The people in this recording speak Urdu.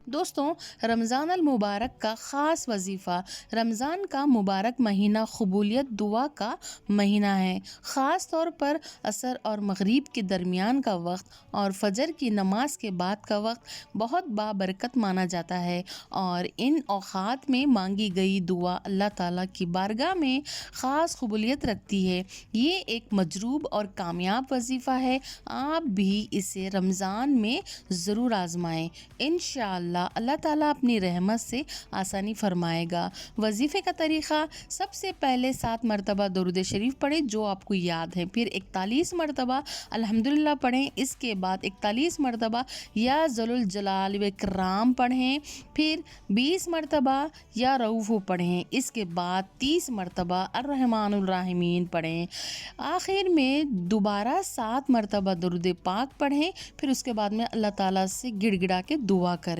دوستوں، رمضان المبارک کا خاص وظیفہ رمضان کا مبارک مہینہ قبولیت دعا کا مہینہ ہے۔ خاص طور پر عصر اور مغرب کے درمیان کا وقت اور فجر کی نماز کے بعد کا وقت بہت بابرکت مانا جاتا ہے، اور ان اوقات میں مانگی گئی دعا اللہ تعالیٰ کی بارگاہ میں خاص قبولیت رکھتی ہے۔ یہ ایک مجروب اور کامیاب وظیفہ ہے۔ آپ بھی اسے رمضان میں ضرور آزمائیں۔ انشاءاللہ اللہ تعالیٰ اپنی رحمت سے آسانی فرمائے گا۔ وظیفے کا طریقہ: سب سے پہلے 7 مرتبہ درود شریف پڑھیں جو آپ کو یاد ہے، پھر 41 مرتبہ الحمدللہ پڑھیں، اس کے بعد 41 مرتبہ یا ذل الجلال و اکرام پڑھیں، پھر 20 مرتبہ یا رؤوف پڑھیں، اس کے بعد 30 مرتبہ الرحمن الرحیم پڑھیں، آخر میں دوبارہ 7 مرتبہ درود پاک پڑھیں، پھر اس کے بعد میں اللہ تعالیٰ سے گڑ گڑا کے دعا کریں۔